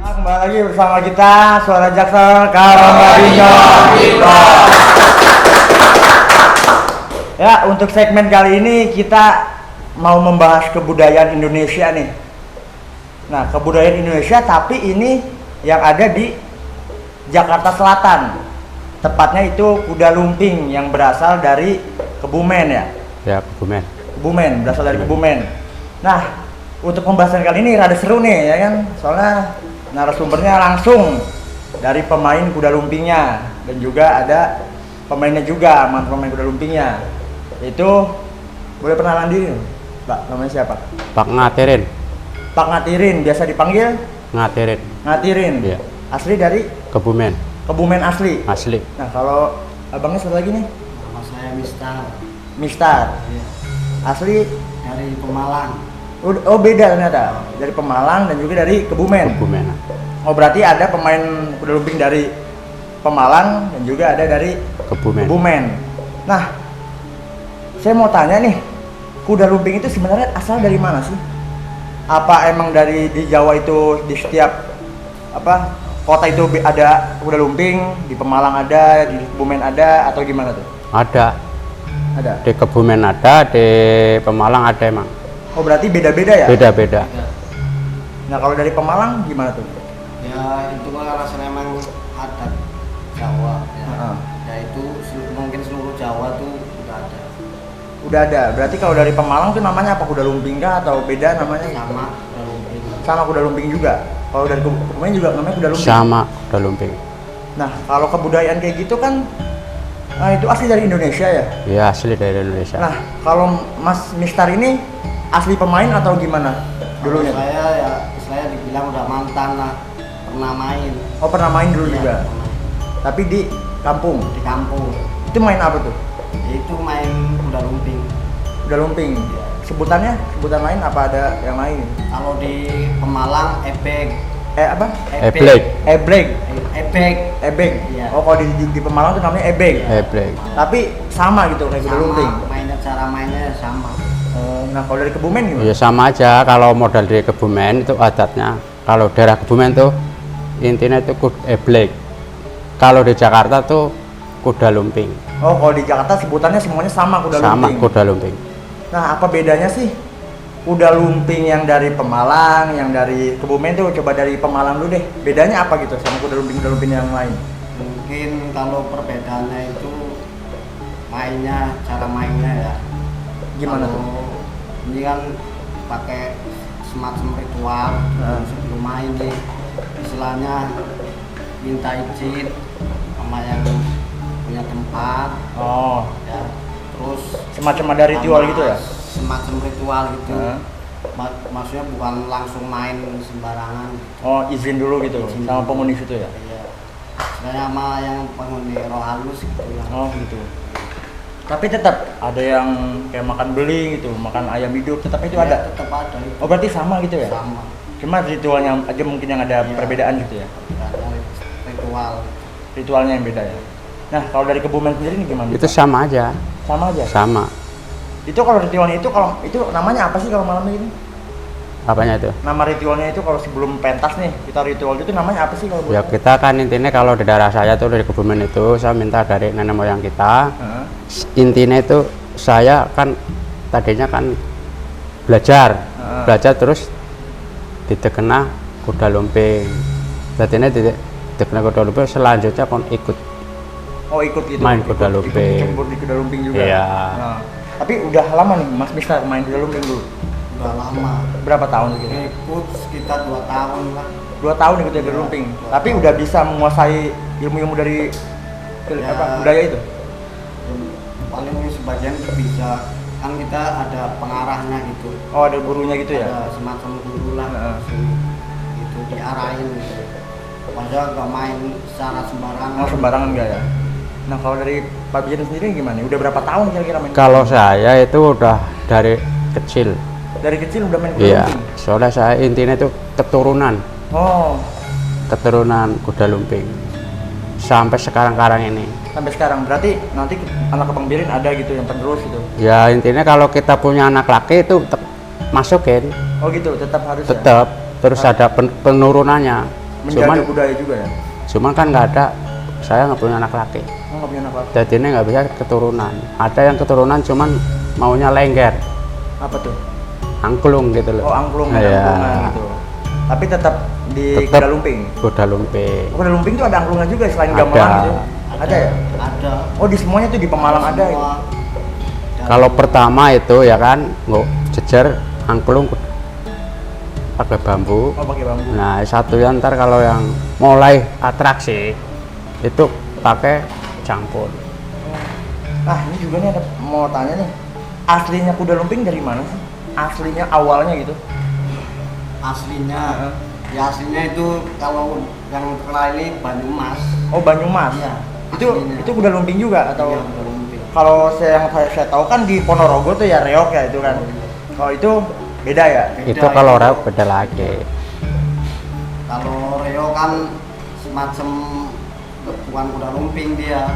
Kembali lagi bersama kita Suara Jaksel Karanggadinyo. Ya, untuk segmen kali ini kita mau membahas kebudayaan Indonesia nih. Nah, kebudayaan Indonesia tapi ini yang ada di Jakarta Selatan. Tepatnya itu kuda lumping yang berasal dari Kebumen ya. Ya, Kebumen. Kebumen, berasal dari Kebumen. Nah, untuk pembahasan kali ini rada seru nih ya kan. Soalnya narasumbernya langsung dari pemain kuda lumpingnya dan juga ada pemainnya juga, pemain kuda lumpingnya. Itu boleh perkenalan diri, Pak. Namanya siapa? Pak Ngatirin. Pak Ngatirin, biasa dipanggil Ngatirin. Ngatirin. Iya. Asli dari Kebumen. Kebumen asli. Asli. Nah, kalau abangnya satu lagi nih, Nama saya Mistar. Mistar. Iya. Asli Dari Pemalang. oh beda ternyata. Dari Pemalang dan juga dari Kebumen. Kebumen. Oh, berarti ada pemain kuda lumping dari Pemalang dan juga ada dari Kebumen. Kebumen. Nah, saya mau tanya nih, kuda lumping itu sebenarnya asal dari mana sih? Apa emang dari di Jawa itu di setiap apa kota itu ada kuda lumping, di Pemalang ada, di Kebumen ada, atau gimana tuh? Ada. Ada. Di Kebumen ada, di Pemalang ada emang. Oh, berarti beda-beda ya? Beda-beda. Nah, kalau dari Pemalang gimana tuh? Ya itu kan rasanya emang adat Jawa ya. Heeh. Ya itu mungkin seluruh Jawa tuh udah ada. Udah ada. Berarti kalau dari Pemalang tuh namanya apa? Kuda lumping kah atau beda namanya? Sama kuda lumping. Sama kuda lumping juga. Kalau dari Kebumen juga namanya kuda lumping. Sama kuda lumping. Nah, kalau kebudayaan kayak gitu kan itu asli dari Indonesia ya? Ya, asli dari Indonesia. Nah, kalau Mas Mistar ini asli pemain atau gimana dulunya? Saya ya saya dibilang udah mantan lah, pernah main. Oh, pernah main dulu Iya, juga. pernah main. Tapi di kampung. Di kampung. Itu main apa tuh? Itu main kuda lumping. Kuda lumping. Sebutannya? Sebutan lain apa ada yang lain? Kalau di Pemalang ebek. Apa? Eblek. Eblek. Ebek. Ebek. Iya. Oh, kalau di Pemalang tuh namanya ebek. Iya. Eblek. Tapi sama gitu kayak kuda lumping. Sama, mainnya cara mainnya sama. Nah, kalau dari Kebumen gimana? Ya sama aja, kalau modal dari Kebumen itu adatnya. Kalau daerah Kebumen tuh intinya itu eblek. Kalau di Jakarta tuh kuda lumping. Oh, kalau di Jakarta sebutannya semuanya sama kuda Sama lumping. kuda lumping. Nah, apa bedanya sih kuda lumping yang dari Pemalang, yang dari Kebumen tuh? Coba dari Pemalang dulu deh. Bedanya apa gitu sama kuda lumping yang lain? Mungkin kalau perbedaannya itu mainnya, cara mainnya ya. Gimana Kalau tuh? ini kan pakai semacam ritual sebelum main nih. Istilahnya minta izin sama yang punya tempat Oh, ya. Terus semacam ada ritual sama gitu ya? Semacam ritual gitu. Heeh. Maksudnya bukan langsung main sembarangan. Oh, izin dulu gitu Izin sama dulu. penghuni situ ya? Iya. Saya sama yang penghuni roh halus gitu ya. Oh, gitu. Tapi tetap ada yang kayak makan beling gitu, makan ayam hidup, tetap itu Iya, ada. tetap ada itu. Oh, berarti sama gitu ya? Sama. Cuma ritualnya aja mungkin yang ada Iya. perbedaan gitu ya? Ada ritual. Ritualnya yang beda ya? Nah, kalau dari Kebumen sendiri ini gimana? Itu sama aja. Sama aja? Sama. Itu kalau ritualnya itu, kalau itu namanya apa sih kalau malam ini? Apanya itu? Nama ritualnya itu kalau sebelum pentas nih, kita ritual itu namanya apa sih kalau Ya kita kan intinya kalau di daerah saya tuh dari Kebumen itu saya minta dari nenek moyang kita. Heeh. Intinya itu saya kan tadinya kan belajar terus didekena kuda lumping. Jadi ini didekena kuda lumping selanjutnya kon ikut. Oh, ikut gitu. Main kuda Ikut lumping. campur di kuda lumping juga. Iya. Nah, tapi udah lama nih Mas Mistar main kuda lumping dulu. Udah lama. Berapa tahun gitu? Ikut sekitar 2 tahun lah. 2 tahun ikut kuda lumping. Tapi udah bisa menguasai ilmu-ilmu dari Ya. budaya itu. Paling sebagian bisa, kan kita ada pengarahnya gitu. Oh, ada gurunya gitu ya? Ada semacam guru lah. Heeh. Gitu diarahin gitu. Maksudnya nggak main secara sembarangan. Oh, sembarangan enggak ya? Nah, kalau dari Pak Bijen sendiri gimana? Udah berapa tahun kira-kira main? Kalau saya itu udah dari kecil. Dari kecil udah main kuda Iya, lumping? soalnya saya intinya itu keturunan Oh, kuda lumping sampai sekarang ini. sampai sekarang. Berarti nanti anak Abang Birin ada gitu yang penerus gitu? Ya intinya kalau kita punya anak laki itu masukin Oh gitu, tetap harus ya? tetap, terus ada penurunannya. Menjaga budaya juga ya? Cuman kan nggak ada, saya nggak punya anak laki. Oh, nggak punya anak laki. Jadi ini nggak bisa keturunan. Ada yang keturunan cuman maunya lengger, Apa tuh? angklung gitu loh. Oh angklung, Iya. angklungan gitu. Tapi tetap di Tetap kuda lumping? kuda lumping. Oh, kuda lumping tuh ada angklungnya juga selain Ada. gamelan gitu? Ada ya? Ada. Oh di semuanya tuh di Pemalang ada ya? Semua. Kalau pertama itu ya kan nggak jejer angklung pakai bambu. Oh pakai bambu. Nah satu ya ntar kalau yang mulai atraksi itu pakai cangkul. Nah ini juga nih ada mau tanya nih, aslinya kuda lumping dari mana sih? Aslinya awalnya gitu? Aslinya, ya aslinya itu kalau yang terkenal ini Banyumas. Oh Banyumas. Iya. Itu aslinya. kuda lumping juga atau? Iya, kuda lumping. Kalau saya tahu kan di Ponorogo tuh ya reok ya itu kan. Kalau itu beda ya? Beda Itu kalau reok beda lagi. Kalau Reo kan semacam bukan kuda lumping dia,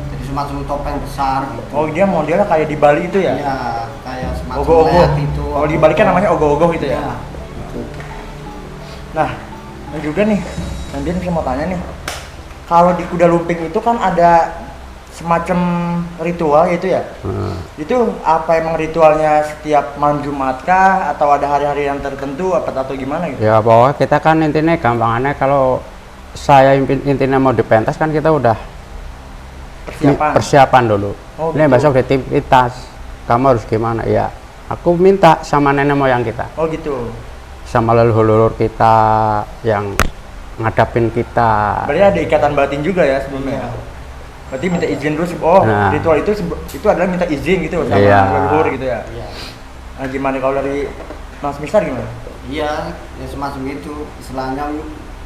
jadi semacam topeng besar gitu. Oh dia modelnya kayak di Bali itu ya? Iya, kayak semacam Ogoh-ogoh. leak gitu. Kalau di Bali kan namanya ogoh-ogoh gitu ya? Iya, gitu. Nah, dan juga nih, nanti saya mau tanya nih, kalau di kuda lumping itu kan ada semacam ritual gitu ya? Itu apa emang ritualnya setiap malam Jumat kah? Atau ada hari-hari yang tertentu atau gimana gitu? Ya bahwa kita kan intinya gampangannya kalau saya intinya mau dipentas kan kita udah persiapan dulu. Oh, Ini gitu. besok di aktivitas, kamu harus gimana ya? Aku minta sama nenek moyang kita, Oh gitu. sama leluhur kita yang ngadapin kita. Berarti ada ikatan batin juga ya sebelumnya? Berarti minta izin dulu, oh Nah. ritual itu adalah minta izin gitu sama Iya. leluhur gitu ya? Iya. Nah gimana kalau dari Mas Mister gimana? Iya, ya semacam itu. Istilahnya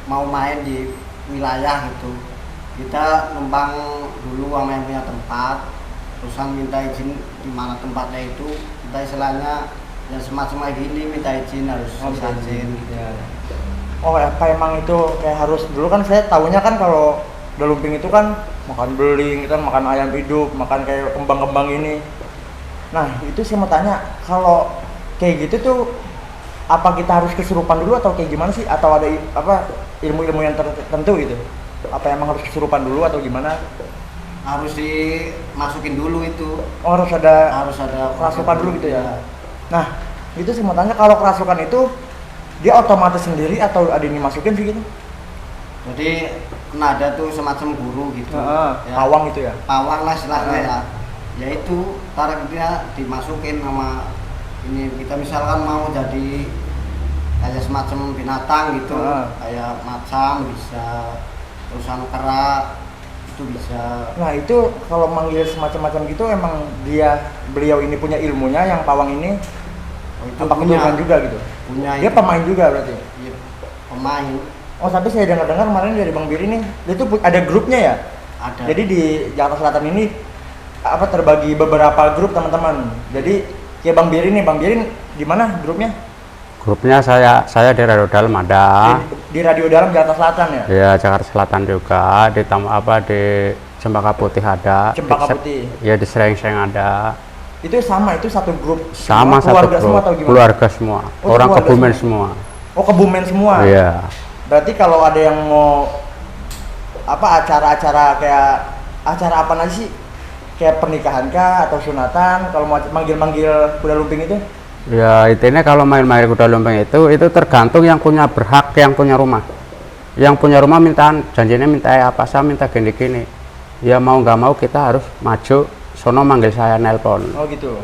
mau main di wilayah gitu. Kita numpang dulu sama yang punya tempat, terusan minta izin di mana tempatnya itu. Kita istilahnya ya semacam kayak gini minta izin harus minta izin gitu. Ya. Oh apa emang itu kayak harus dulu kan saya tahunya kan kalau kuda lumping itu kan makan beling, kita makan ayam hidup, makan kayak kembang-kembang ini. Nah itu saya mau tanya kalau kayak gitu tuh apa kita harus kesurupan dulu atau kayak gimana sih? Atau ada ilmu-ilmu yang tertentu gitu? Apa emang harus kesurupan dulu atau gimana? Harus dimasukin dulu itu. Oh harus ada kerasukan dulu gitu ya? Nah itu saya mau tanya kalau kerasukan itu dia otomatis sendiri atau ada yang dimasukin sih gitu? Jadi kena ada tuh semacam guru gitu. Ya. Pawang itu ya? Pawang lah istilahnya ya. Ya itu tarik dia dimasukin sama ini, kita misalkan mau jadi kayak semacam binatang gitu, kayak macam bisa, terusan kera itu bisa. Nah itu kalau manggil semacam-macam gitu emang beliau ini punya ilmunya yang pawang ini Itu apa keturunan juga gitu? Punya Dia itu. pemain juga berarti? Iya, pemain. Oh tapi saya dengar-dengar kemarin dari Bang Biri nih, dia tuh ada grupnya ya? Ada. Jadi di Jakarta Selatan ini terbagi beberapa grup teman-teman. Jadi kayak Bang Biri nih, Bang Biri di mana grupnya? Grupnya saya di Radio Dalam ada. Di Radio Dalam Jakarta Selatan ya? Ya Jakarta Selatan juga, di di Cempaka Putih ada. Cempaka Putih. Ya di Sereng-Sereng ada. Itu sama, itu satu grup? Sama satu keluarga grup, semua atau gimana? keluarga semua, Oh, orang keluarga Kebumen semua. Oh Kebumen semua? Iya. Berarti kalau ada yang mau acara-acara kayak acara apa lagi sih? Kayak pernikahan kah atau sunatan? Kalau mau manggil-manggil kuda lumping itu? Ya intinya kalau main-main kuda lumping itu tergantung yang punya berhak, yang punya rumah. Yang punya rumah janjinya minta apa, saya minta gini-gini. Ya mau nggak mau kita harus maju, sono manggil saya nelpon. Oh gitu.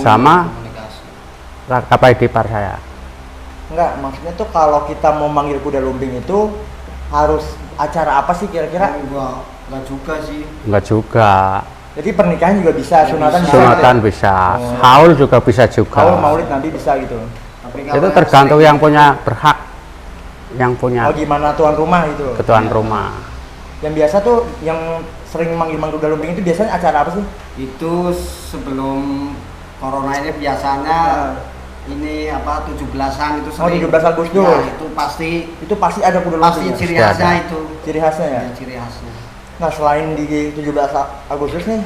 Sama Komunikasi. apa ipar saya. Enggak, maksudnya tuh kalau kita mau manggil kuda lumping itu harus acara apa sih kira-kira? Enggak juga sih. Enggak juga. Jadi pernikahan juga bisa, sunatan bisa. Sunatan gitu ya? bisa, Oh. haul juga bisa juga. Haul maulid nanti bisa gitu. Tapi Itu tergantung yang punya berhak, yang punya Oh gimana tuan rumah itu? ketuaan rumah. Yang biasa tuh yang sering manggil-manggil kuda lumping itu biasanya acara apa sih? itu sebelum corona ini biasanya ini 17-an itu Oh, 17 Agustus. Ya, itu pasti ada kuda pasti lumping. ciri Pasti khasnya ada. itu. Ciri khasnya ya. Ya, ciri khasnya. Nah selain di 17 Agustus nih,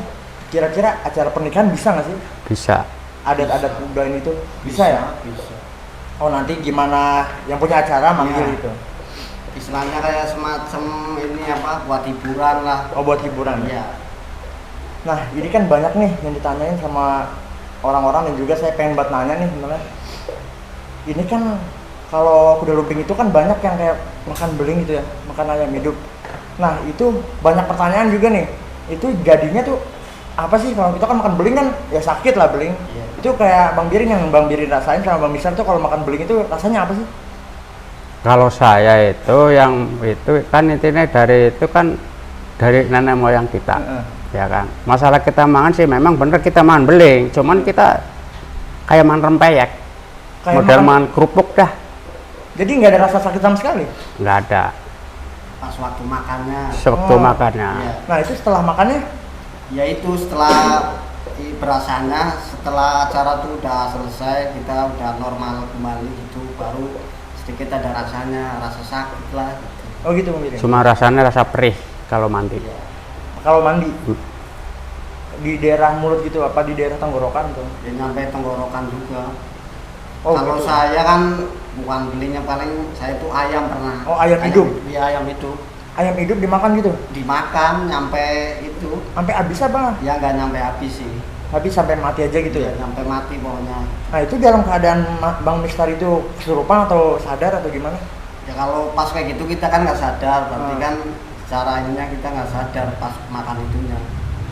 kira-kira acara pernikahan bisa nggak sih? Bisa. adat-adat budaya itu? Bisa ya? Bisa. Oh nanti gimana yang punya acara manggil Iya. itu? Istilahnya kayak semacam ini apa, buat hiburan lah. Oh buat hiburan. Iya. Nah ini kan banyak nih yang ditanyain sama orang-orang dan juga saya pengen buat nanya nih sebenarnya. Ini kan kalau kuda lumping itu kan banyak yang kayak makan beling gitu ya, makan ayam hidup. Nah itu banyak pertanyaan juga nih. Itu jadinya tuh apa sih? Kalau kita kan makan beling kan ya sakit lah beling. Iya. Itu kayak Bang Birin yang Bang Birin rasain sama Bang Misal tuh kalau makan beling itu rasanya apa sih? Kalau saya itu yang itu kan intinya dari itu kan dari nenek moyang kita, Heeh. ya kan. Masalah kita makan sih memang bener kita makan beling, cuman kita kayak makan rempeyek, Kayak model makan- makan kerupuk dah, Jadi nggak ada rasa sakit sama sekali. nggak ada. Pas waktu makannya. Sewaktu Oh, makannya, Iya. Nah itu setelah makannya Ya itu setelah berasanya, setelah acara tuh udah selesai, kita udah normal kembali gitu, baru sedikit ada rasanya, rasa sakit lah gitu. oh gitu Bang Birin. cuma rasanya rasa perih kalau mandi. Iya. Kalau mandi di daerah mulut gitu apa di daerah tenggorokan tuh? Ya nyampe tenggorokan juga. Oh, Kalau gitu. saya kan bukan belinya, paling saya tuh ayam pernah. Oh, ayam hidup? Iya, ayam hidup. Ayam hidup dimakan gitu? Dimakan nyampe itu, Sampai habis apa? ya nggak nyampe habis sih. Habis sampai mati aja gitu ya? Ya nyampe mati pokoknya. Nah itu dalam keadaan Bang Mistar itu kesurupan atau sadar atau gimana? Ya kalau pas kayak gitu kita kan nggak sadar, berarti Hmm. kan secara ininya kita nggak sadar pas makan itunya.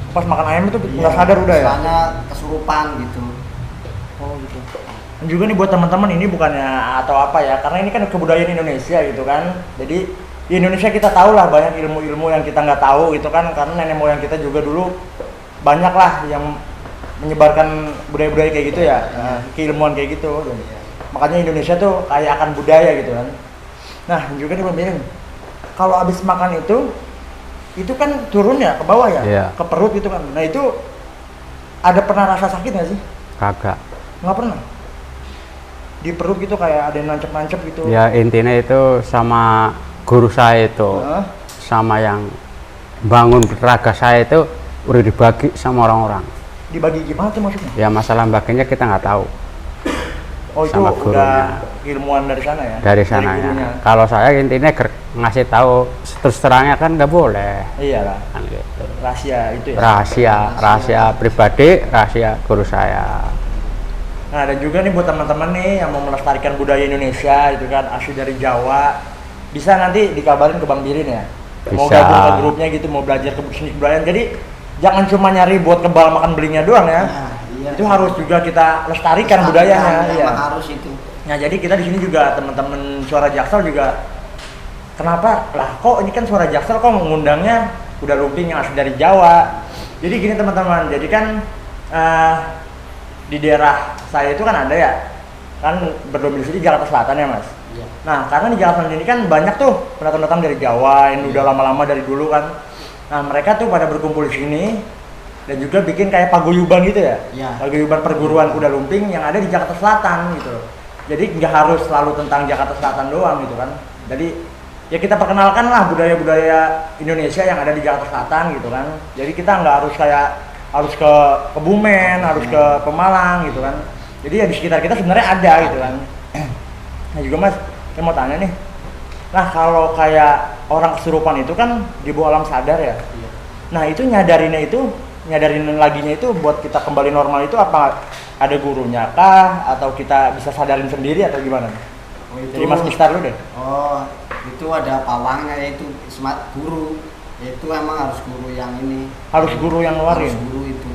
Pas makan ayam itu Iya, nggak sadar udah ya? Soalnya kesurupan gitu. Oh gitu. Dan juga nih buat teman-teman ini bukannya atau apa ya, karena ini kan kebudayaan Indonesia gitu kan. Jadi di Indonesia kita tahu lah banyak ilmu-ilmu yang kita nggak tahu gitu kan, karena nenek moyang kita juga dulu banyak lah yang menyebarkan budaya-budaya kayak gitu ya, keilmuan kayak gitu. Dan makanya Indonesia tuh kaya akan budaya gitu kan. Nah juga nih Bang Birin, kalau habis makan itu kan turun ya ke bawah ya, Iya. ke perut gitu kan. Nah itu ada pernah rasa sakit nggak sih? Kagak. Nggak pernah. Di perut gitu kayak ada yang nancep-nancep gitu. Ya intinya itu sama guru saya itu, Heeh. sama yang bangun raga saya itu udah dibagi sama orang-orang. Dibagi gimana tuh maksudnya? Ya masalah baginya kita nggak tahu Oh itu sama udah gurunya. ilmuwan dari sana ya? dari sananya. gurunya. Kalau saya intinya ngasih tahu terus terangnya kan nggak boleh, Iya lah, kan gitu. rahasia itu ya. Rahasia pribadi, rahasia guru saya. Nah dan juga nih buat teman-teman nih yang mau melestarikan budaya Indonesia itu kan asli dari Jawa, bisa nanti dikabarin ke Bang Birin ya. Mau Bisa. gabung ke grupnya gitu, mau belajar ke seni kebudayaan. Jadi jangan cuma nyari buat kebal makan belingnya doang ya. Nah, iya. Itu harus juga kita lestarikan budayanya. Iya. Emang harus itu. Nah jadi kita di sini juga teman-teman Suara Jaksel juga kenapa lah kok ini kan Suara Jaksel kok mengundangnya kuda lumping yang asli dari Jawa. Jadi gini teman-teman, jadi kan di daerah saya itu kan ada ya, kan berdomisili di Jakarta Selatan ya mas. Iya. Nah karena di Jakarta Selatan ini kan banyak tuh pendatang-pendatang dari Jawa yang udah lama-lama dari dulu kan. Nah mereka tuh pada berkumpul di sini dan juga bikin kayak paguyuban gitu ya. Iya. Paguyuban perguruan kuda lumping yang ada di Jakarta Selatan gitu. Jadi nggak harus selalu tentang Jakarta Selatan doang gitu kan. Jadi ya kita perkenalkan lah budaya-budaya Indonesia yang ada di Jakarta Selatan gitu kan. Jadi kita nggak harus kayak harus ke Kebumen, harus ke Pemalang gitu kan. Jadi ya di sekitar kita sebenarnya ada gitu kan. Nah juga mas, saya mau tanya nih. Nah kalau kayak orang kesurupan itu kan di bawah alam sadar ya. Iya. Nah itu nyadarin laginya itu buat kita kembali normal itu apa ada gurunya kah atau kita bisa sadarin sendiri atau gimana? Oh, itu. Jadi Mas Mistar lu deh. Oh, itu ada pawangnya, yaitu smart guru. Itu emang harus guru yang ini. Harus guru yang ngeluarin. Harus guru itu.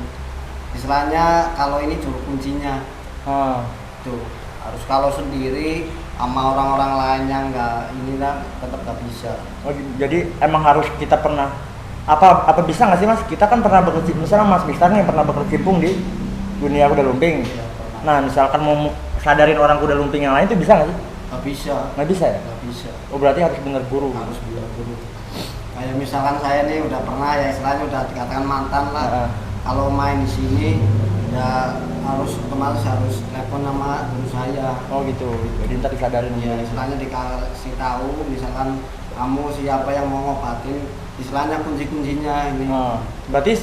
Istilahnya kalau ini juru kuncinya. Ah. Tuh, harus kalau sendiri sama orang-orang lain yang nggak ini lah tetap nggak bisa. Oh, jadi emang harus kita pernah apa bisa nggak sih mas? Kita kan pernah berkecimpung, misalnya Mas Mistar nih pernah berkecimpung di dunia kuda lumping. Iya, pernah. Nah misalkan mau sadarin orang kuda lumping yang lain itu bisa nggak sih? Nggak bisa. Nggak bisa ya? Nggak bisa. Oh berarti harus bener guru. Harus bilang guru. Kayak misalkan saya nih udah pernah ya, istilahnya udah dikatakan mantan lah. Heeh. Kalau main di sini ya harus otomatis harus telepon sama guru saya. Oh gitu. Jadi ntar disadarin. Ya istilahnya dikasih tahu misalkan kamu siapa yang mau ngobatin, istilahnya kunci-kuncinya ini. Nah, berarti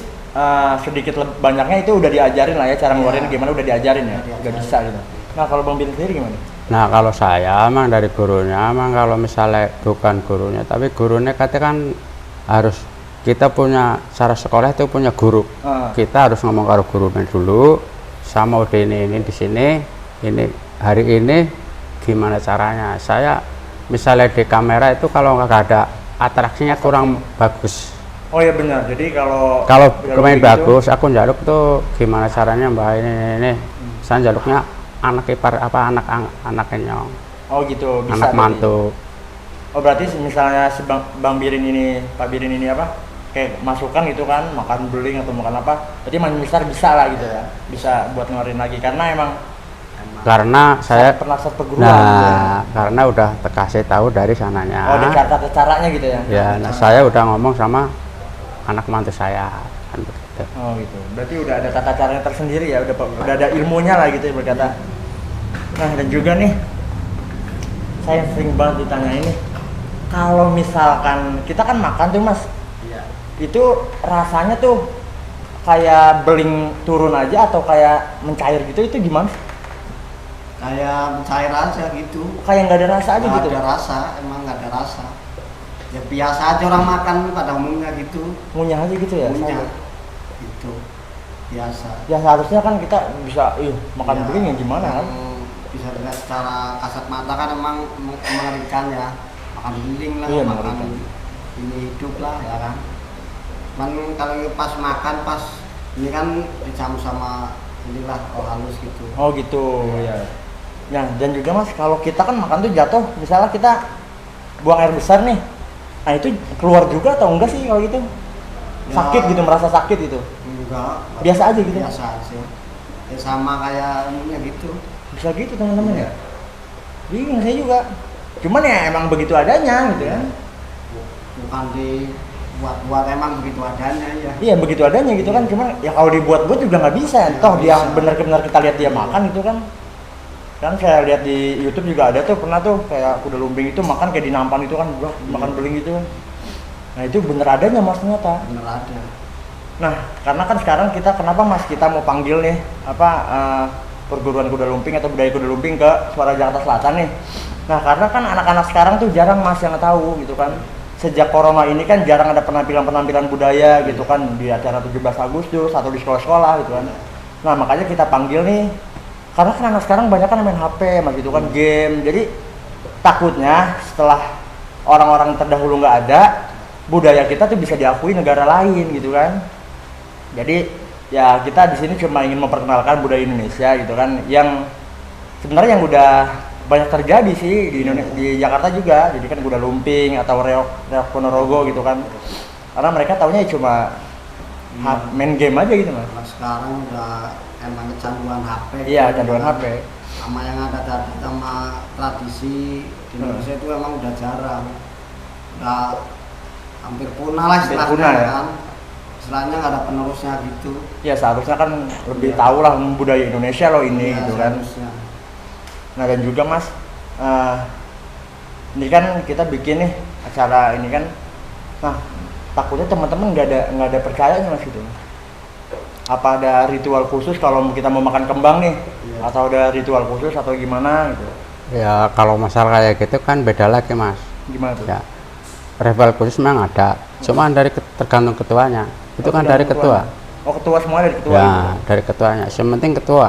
sedikit banyaknya itu udah diajarin lah ya, cara ngeluarin Iya. gimana udah diajarin ya, Udah udah diajarin. bisa gitu. Nah kalau Bang Birin sendiri gimana? Nah kalau saya emang dari gurunya, emang kalau misalnya bukan gurunya, tapi gurunya katanya kan harus kita punya cara sekolah itu punya guru. Kita harus ngomong karo gurunya dulu, sama udah ini di sini, ini hari ini gimana caranya. Saya misalnya di kamera itu kalau nggak ada atraksinya kurang bagus. Oh iya benar. Jadi kalau Kemarin gitu, bagus, aku njaluk tuh gimana caranya mbak ini. Saya njaluknya anak ipar apa anaknya nyong. oh gitu bisa. Anak berarti. mantu. Oh berarti misalnya si Bang Birin ini, Pak Birin ini apa? Kayak masukan gitu kan, makan beling atau makan apa? Berarti Mang Mister bisa lah gitu ya, bisa buat ngeluarin lagi karena emang Karena saya pernah satu perguruan. gitu ya. nah karena udah kasih tahu dari sananya. Oh dicatat caranya gitu ya? Ya, nah saya udah ngomong sama anak mantu saya kan begitu. Oh gitu. Berarti udah ada tata caranya tersendiri ya, udah ada ilmunya lah gitu ya berkata. Nah dan juga nih, saya sering banget ditanya ini, kalau misalkan kita kan makan tuh Mas, Iya. itu rasanya tuh kayak beling turun aja atau kayak mencair gitu, itu gimana? Kayak mencair aja gitu. Kayak nggak ada rasa aja Nggak gitu? ada rasa, emang nggak ada rasa. Ya biasa aja orang makan pada umumnya gitu. Ngunyah aja gitu ya? Punya Saya- gitu. Biasa. Ya seharusnya kan kita bisa, makan Ya, beling ya gimana kan? Bisa dilihat secara kasat mata kan emang mengerikan ya. Makan beling lah, Iya, makan mengerikan. ini hidup lah ya kan. Cuman kalau pas makan pas ini kan dicampur sama inilah halus gitu. Oh gitu ya. Ya dan juga Mas, kalau kita kan makan tuh jatuh, misalnya kita buang air besar nih, nah itu keluar juga atau enggak sih kalau gitu? Ya. Sakit gitu, merasa sakit gitu? Enggak. Biasa aja gitu? Biasa aja. Ya sama kayak umumnya gitu. Bisa gitu teman-teman Iya. ya? Bingung saya juga. Cuman ya emang begitu adanya gitu kan? Bukan dibuat-buat, emang begitu adanya ya. Iya begitu adanya gitu kan, cuman ya kalau dibuat-buat juga nggak bisa. Nggak Toh dia bisa. benar-benar kita lihat dia makan itu kan. Kan saya lihat di YouTube juga ada tuh, pernah tuh kayak kuda lumping itu makan kayak di nampan itu kan, makan beling gitu kan. Nah itu bener adanya Mas ternyata. Bener ada. Nah karena kan sekarang kita kenapa Mas kita mau panggil nih perguruan kuda lumping atau budaya kuda lumping ke Suara Jakarta Selatan nih. Nah karena kan anak-anak sekarang tuh jarang Mas yang tahu gitu kan. Sejak corona ini kan jarang ada penampilan-penampilan budaya gitu kan di acara 17 Agustus atau di sekolah-sekolah gitu kan. Nah makanya kita panggil nih, karena kan anak sekarang banyak kan main HP mas gitu kan, game. Jadi takutnya setelah orang-orang terdahulu nggak ada, budaya kita tuh bisa diakui negara lain gitu kan. Jadi ya kita di sini cuma ingin memperkenalkan budaya Indonesia gitu kan, yang sebenarnya yang udah banyak terjadi sih di Indonesia, di Jakarta juga. Jadi kan kuda lumping atau reok Ponorogo gitu kan, karena mereka taunya cuma main game aja gitu mas. Kalau sekarang udah emang kecanduan HP. Iya, kecanduan HP. Sama yang ada tadi sama tradisi di Indonesia itu emang udah jarang. Udah hampir punah lah Hampir istilahnya punah, ya. kan. Istilahnya nggak ada penerusnya gitu. Ya seharusnya kan lebih Iya. tahu lah budaya Indonesia loh ini Iya, gitu kan. seharusnya. Nah dan juga mas, ini kan kita bikin nih acara ini kan, nah takutnya teman-teman nggak ada percayanya mas gitu. Apa ada ritual khusus kalau kita mau makan kembang nih, Iya. atau ada ritual khusus atau gimana gitu? Ya kalau masalah kayak gitu kan beda lagi mas. Gimana tuh? Ya rival khusus memang ada, cuma dari tergantung ketuanya. Itu Oh, kan dari ketua. ketuanya. Oh ketua semua dari ketua. Ya gitu? dari ketuanya. Yang penting ketua.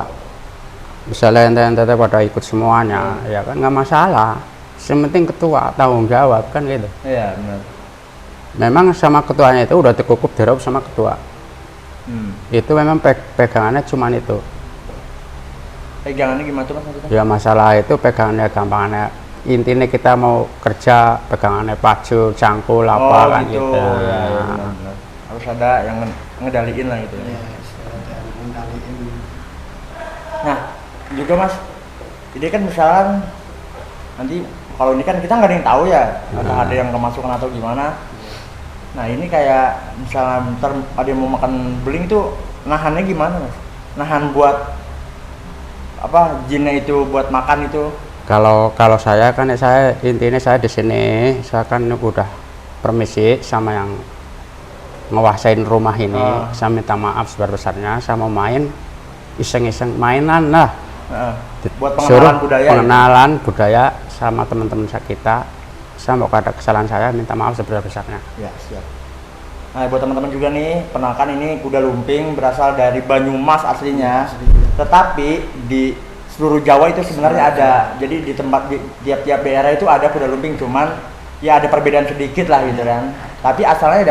Misalnya ente pada ikut semuanya, ya kan nggak masalah. Yang penting ketua tanggung jawab kan gitu. Iya benar. Memang sama ketuanya itu udah cukup diraup sama ketua. Itu memang pegangannya cuma itu. Pegangannya gimana tuh mas maksudnya? Ya masalah itu pegangannya gampangannya. Intinya kita mau kerja pegangannya pacul, cangkul apa kan gitu. Ya, ya, benar. Harus ada yang ngedaliin lah gitu. Iya, istilahnya mengendalikan. Nah, juga mas, ini kan misalkan nanti kalau ini kan kita nggak ada yang tahu ya, atau ada yang kemasukan atau gimana. Nah ini kayak misalnya ntar ada yang mau makan beling itu nahannya gimana mas? Nahan buat apa jinnya itu buat makan itu? Kalau saya kan intinya saya di sini saya kan udah permisi sama yang ngewasain rumah ini. Saya minta maaf sebesar-besarnya, saya mau main iseng-iseng mainan lah. Buat Suruh pengenalan budaya. pengenalan budaya sama teman-teman kita. Saya mau ada kesalahan saya, minta maaf sebesar-besarnya. Ya, siap. Nah, buat teman-teman juga nih, perkenalkan ini kuda lumping berasal dari Banyumas aslinya. Tetapi di seluruh Jawa itu sebenarnya ada. Jadi di tempat di tiap-tiap daerah itu ada kuda lumping, cuman ya ada perbedaan sedikit lah gitu kan. Tapi asalnya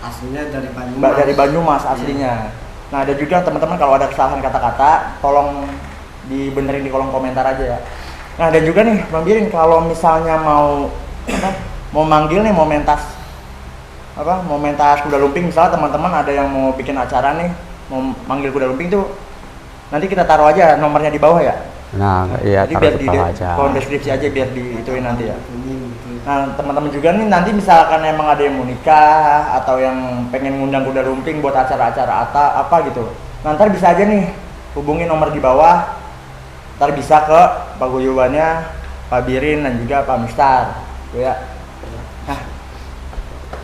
Aslinya dari Banyumas aslinya. Nah, ada juga teman-teman kalau ada kesalahan kata-kata, tolong dibenerin di kolom komentar aja ya. Nah, ada juga nih Bang Birin, kalau misalnya mau manggil nih, mau mentas kuda lumping, misalnya teman-teman ada yang mau bikin acara nih, mau manggil kuda lumping tuh, nanti kita taruh aja nomornya di bawah ya. Nah, iya, Jadi taruh biar di bawah aja. kolom deskripsi aja biar diituin nanti ya. Nah, teman-teman juga nih nanti misalkan emang ada yang mau nikah atau yang pengen ngundang kuda lumping buat acara-acara apa gitu. Nah, ntar bisa aja nih hubungi nomor di bawah. Ntar bisa ke paguyubannya Pak Birin dan juga Pak Mistar. Gitu ya. Nah,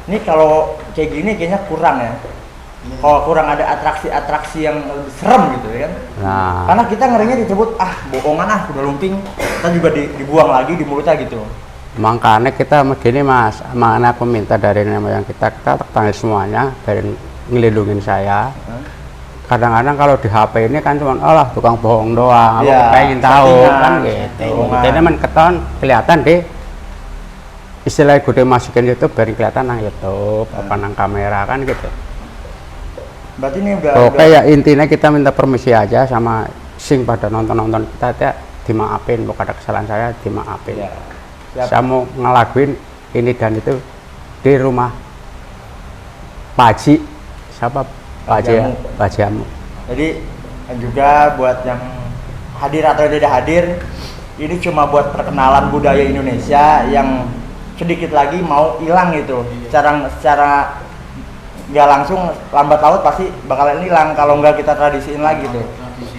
ini kalau kayak gini kayaknya kurang ya. Kalau kurang ada atraksi-atraksi yang lebih serem gitu ya kan. Nah, Karena kita ngerinya disebut bohongan kuda lumping, kita juga dibuang lagi di mulutnya gitu. makanya kita begini Mas, makanya aku minta dari nenek moyang kita tanya semuanya, dari ngelindungin saya. Kadang-kadang kalau di HP ini kan cuma tukang bohong doang, aku Iya, pengen tahu settingan, kan gitu. settingan. Jadi men keton kelihatan deh, istilahnya gue masukin YouTube biar kelihatan nang YouTube, apa nang kamera kan gitu. Berarti ini udah Oke ya, intinya kita minta permisi aja sama sing pada nonton kita ya, dimaafin, bukan ada kesalahan saya, dimaafin. Ya. Siap. Saya mau ngelakuin ini dan itu di rumah Pak Haji, siapa Pak Haji ya? Jamu. Pak Jamu. Jadi juga buat yang hadir atau tidak hadir, ini cuma buat perkenalan budaya Indonesia yang sedikit lagi mau hilang gitu. Secara nggak langsung, lambat laut pasti bakalan hilang kalau nggak kita tradisiin lagi tuh.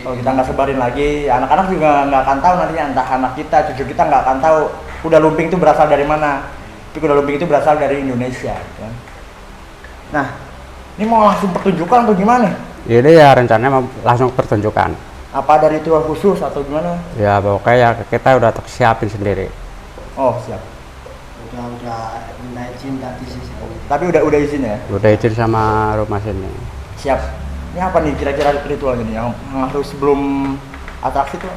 Kalau kita nggak sebarin lagi, anak-anak juga nggak akan tahu nantinya, entah anak kita, cucu kita nggak akan tahu kuda lumping itu berasal dari mana. Tapi kuda lumping itu berasal dari Indonesia. Gitu. Nah, ini mau langsung pertunjukan atau gimana? Ini ya rencananya mau langsung pertunjukan. Apa dari tour khusus atau gimana? Ya pokoknya ya kita udah siapin sendiri. Oh, siap. Udah minta izin tadi sih. Tapi udah izin ya? Udah izin sama rumah sini. Siap. Ini apa nih kira-kira ritualnya nih yang harus sebelum atraksi tuh?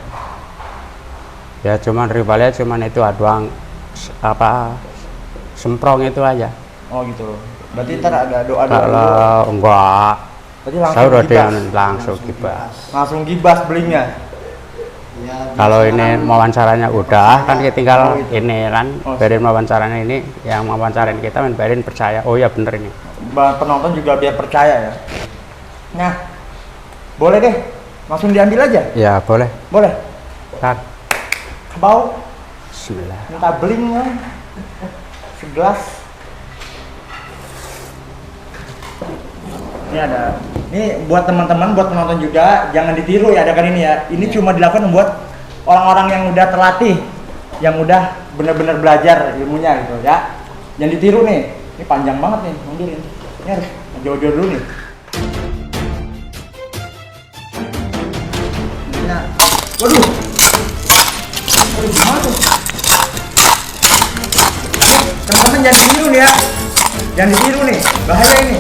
Ya cuman rivalnya cuman itu doang, semprong itu aja. Oh gitu. Berarti ntar ada doa-doa dulu. Kalau enggak, Berarti saya udah gibas. langsung gibas. Langsung gibas belingnya. Ya, Kalau ini wawancaranya udah, kan kita tinggal Oh, gitu. ini kan, Oh, berin wawancaranya ini, yang wawancarain kita berin percaya, oh ya bener ini. Penonton juga biar percaya ya. Nah, boleh deh. Langsung diambil aja. Ya boleh, Boleh. kan. Bau, Bismillah. minta beling ya. Segelas. Ini ada. Ini buat teman-teman, buat penonton juga, jangan ditiru ya adakan ini ya. Ini cuma dilakukan buat orang-orang yang udah terlatih, yang udah benar-benar belajar ilmunya gitu ya. Jangan ditiru nih. Ini panjang banget nih, mundurin. Ini harus jauh-jauh dulu nih. Nah, waduh. Waduh, gimana tuh? Teman-teman jangan ditiru nih ya. Jangan ditiru nih, bahaya ini.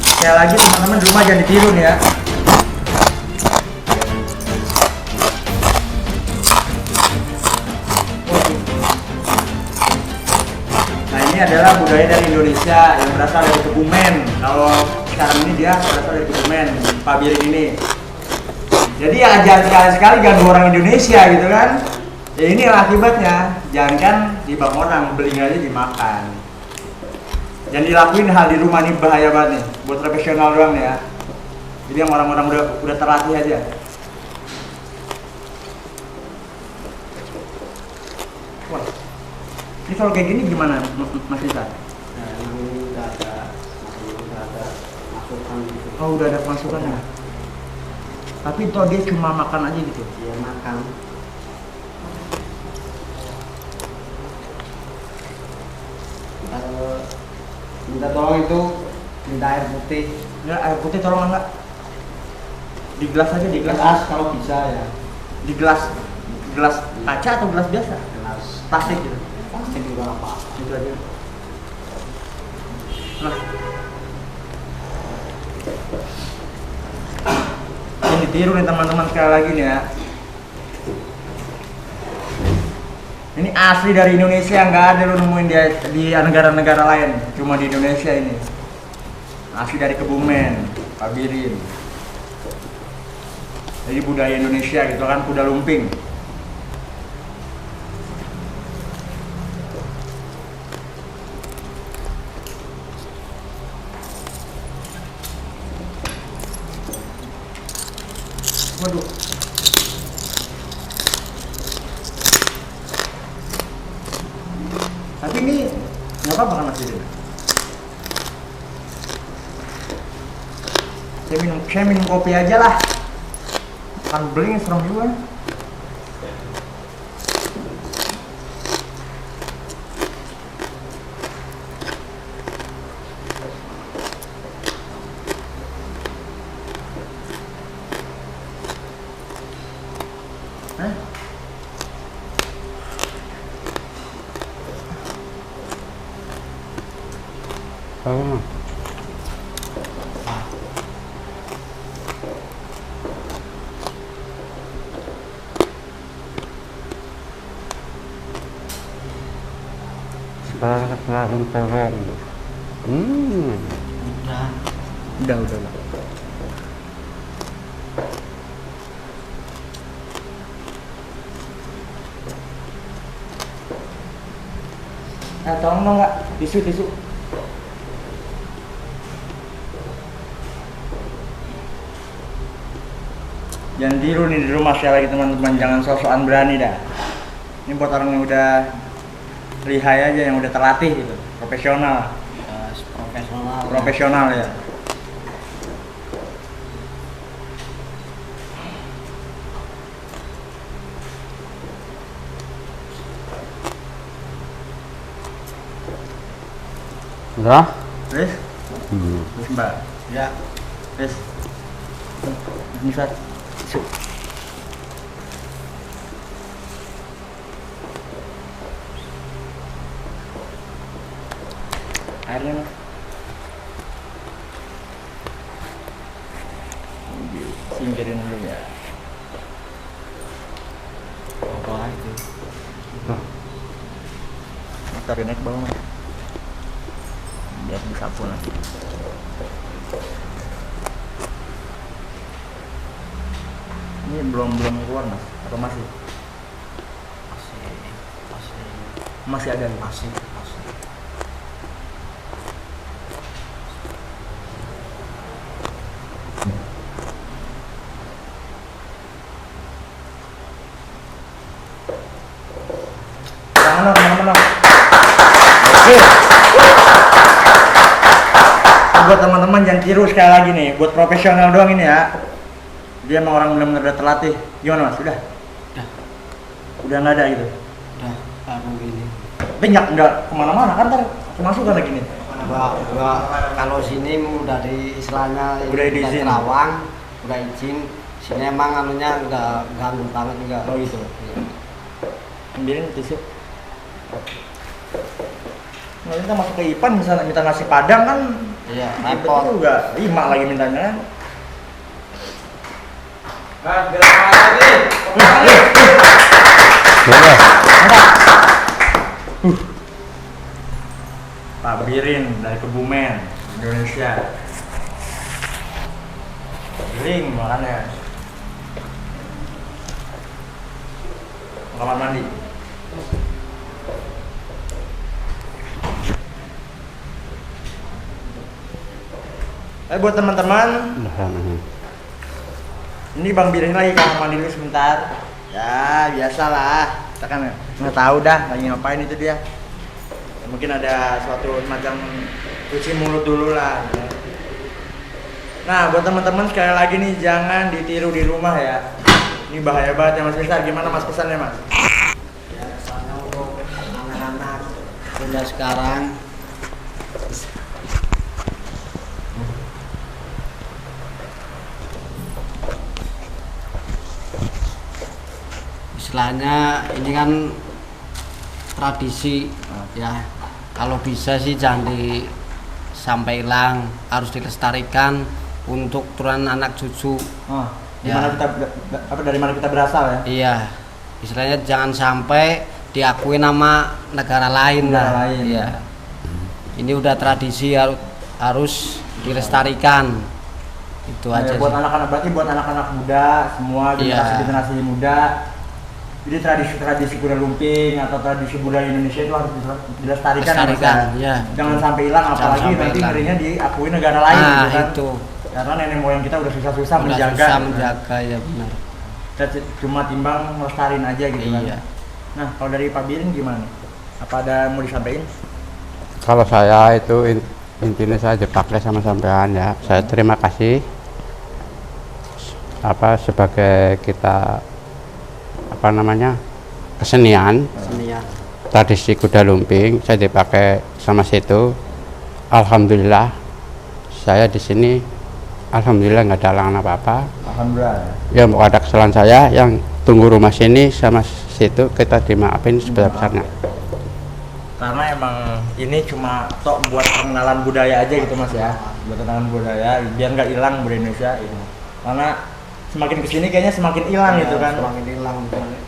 Sekali lagi teman-teman di rumah jangan ditiru nih ya. Nah, ini adalah budaya dari Indonesia yang berasal dari Kebumen. Kalau sekarang ini dia berasal dari Kebumen, Pak Birin ini. Jadi ya jangan sekali-sekali ganggu orang Indonesia gitu kan. Ya ini akibatnya, jangan kan dibang orang, beli aja dimakan. Jangan dilakuin hal di rumah nih, bahaya banget nih. Buat profesional doang nih ya. Jadi yang orang-orang udah terlatih aja. Wah. Ini Ini kalau kayak gini gimana Mas Isa? Nah, ini udah ada masukan gitu. Oh udah ada pemasukan ya? Tapi toh dia cuma makan aja gitu? Dia makan. Minta tolong itu, minta air putih. Enggak, air putih tolong enggak? Di gelas aja, di gelas. Gelas kalau bisa ya. Di gelas kaca atau gelas biasa? Gelas Plastik gitu. plastik juga apa? Itu aja. Nah. Ini ditiru nih teman-teman sekali lagi nih ya. Ini asli dari Indonesia, nggak ada lu nemuin di negara-negara lain, cuma di Indonesia ini. Asli dari Kebumen, Pak Birin. Jadi budaya Indonesia gitu kan, kuda lumping. Waduh. Tapi ini nggak apa-apa kan Mas Birin? Saya minum kopi aja lah. Kan beli serem juga. Hah? Oh. Sekarang PWN. Udah. Udah. Tolong dong nggak? Tisu. Jangan tiru nih di rumah sekali lagi teman-teman, jangan sok-sokan berani dah. Ini buat orang yang udah lihai aja, yang udah terlatih gitu, profesional. Profesional ya. Udah? Terus? Terus Mbak. Ya. Terus. Bisa. Airnya Mas. Singkirin dulu ya. Apa itu? Tarik naik ke bawah Mas. Biar disapu nanti. Ini belum keluar Mas, atau masih? Masih ada nih? Masih. Teman-teman. Oke. Buat teman-teman jangan tiru sekali lagi nih, buat profesional doang ini ya. Dia emang orang benar-benar udah terlatih. Gimana Mas? Udah nggak ada gitu. Udah baru gini. Tapi nggak kemana-mana kan, ntar kemasukan lagi nih. Gua kalau sini udah di istilahnya Udah diizin. Terawang, udah izin. Sini emang anunya udah ganggu banget juga. Oh gitu. Ambilin tisu. Nah, kita masuk ke Ipan misalnya minta nasi Padang kan, Iya, ribet repot. juga. 5 lagi mintanya kan. Boleh. Pak Birin dari Kebumen, Indonesia. Ring makannya. Kamar mandi. Buat teman-teman, ini Bang Birin lagi kamar mandi dulu sebentar. Ya biasalah, kita kan nggak tahu dah lagi ngapain itu dia. mungkin ada suatu semacam cuci mulut dulu lah ya. Nah buat teman-teman sekali lagi nih, jangan ditiru di rumah ya, ini bahaya banget ya Mas Mirsad. Gimana Mas pesannya Mas? Ya, misalnya untuk anak-anak muda sekarang, istilahnya ini kan tradisi ya, kalau bisa sih jangan sampai hilang, harus dilestarikan untuk turunan anak cucu. Oh, gimana kita dari mana kita berasal ya? Iya, istilahnya jangan sampai diakui nama negara lain lah. Iya. Ini udah tradisi, harus dilestarikan. Itu aja. Buat anak-anak, berarti buat anak-anak muda semua, generasi muda. Jadi tradisi kuda lumping atau tradisi budaya Indonesia itu harus dilestarikan. Ya. Jangan sampai hilang, apalagi nanti ngerinya diakui negara lain gitu kan. Itu. Karena nenek moyang kita udah susah-susah menjaga. Susah menjaga ya benar. Kita cuma timbang melestarin aja gitu kan. Iya. Nah, kalau dari Pak Birin gimana? Apa ada mau disampaikan? Kalau saya itu intinya saya dipakai sama sampean ya. Saya terima kasih sebagai kita kesenian tradisi kuda lumping saya dipakai sama situ. Alhamdulillah saya di sini, alhamdulillah nggak ada halangan apa-apa. Alhamdulillah. Ya mau ada kesalahan saya yang tunggu rumah sini sama situ kita dimaafin sebesar-besarnya. Karena emang ini cuma buat pengenalan budaya aja gitu Mas ya, buat pengenalan budaya biar nggak hilang budaya Indonesia gitu. Karena semakin kesini kayaknya semakin hilang gitu kan. Semakin hilang.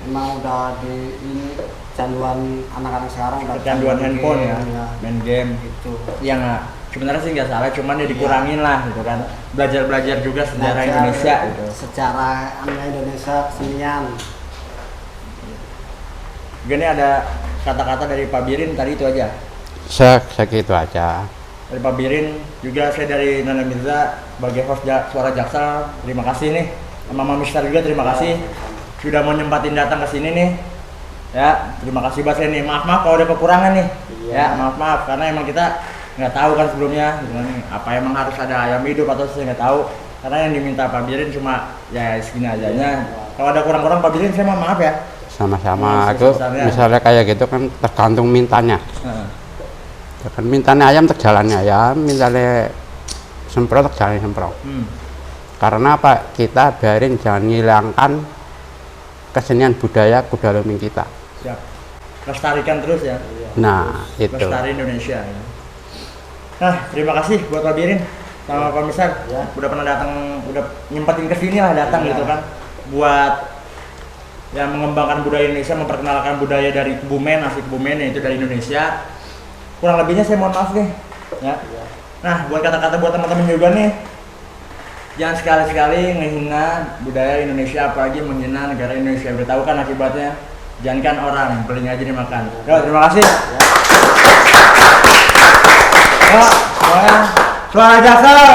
Emang udah ini canduan anak-anak sekarang, udah kecanduan handphone ya, main game itu. Yang sebenarnya sih nggak salah, cuman ya dikurangin lah gitu kan. Belajar juga sejarah Indonesia gitu. Sejarah Indonesia kesenian. Gini ada kata-kata dari Pak Birin tadi itu aja. Segitu aja. Dari Pak Birin juga, saya dari Nana Mirza sebagai host Suara Jaksel, terima kasih nih. Sama Mama Mister juga terima kasih sudah mau nyempatin datang ke sini nih. Ya, terima kasih banget nih. Maaf kalau ada kekurangan nih. Ya, maaf karena emang kita nggak tahu kan sebelumnya apa emang harus ada ayam hidup atau saya nggak tahu. Karena yang diminta Pak Birin cuma ya segini ajanya. Kalau ada kurang-kurang Pak Birin saya mohon maaf ya. Sama-sama. Itu misalnya kayak gitu kan tergantung mintanya. Kan mintanya ayam terjalannya ayam, mintanya semprot terjalannya semprot. Karena apa? Kita biarin, jangan hilangkan kesenian budaya kuda lumping kita. Siap. Lestarikan terus ya. Nah, itu. Lestari Indonesia ya. Nah, terima kasih buat Pak Birin sama Pak Mister udah pernah datang, udah nyempetin ke sini lah datang gitu kan. Buat yang mengembangkan budaya Indonesia, memperkenalkan budaya dari Kebumen, asli Kebumen yaitu dari Indonesia. Kurang lebihnya saya mohon maaf nih. Ya. Nah, buat kata-kata buat teman-teman juga nih, jangan sekali-sekali ngehina budaya Indonesia, apalagi menghina negara Indonesia. Udah tahu kan akibatnya, jangankan orang, belinya aja dimakan. Yo, terima kasih. Yo, semuanya, Suara Jaksel.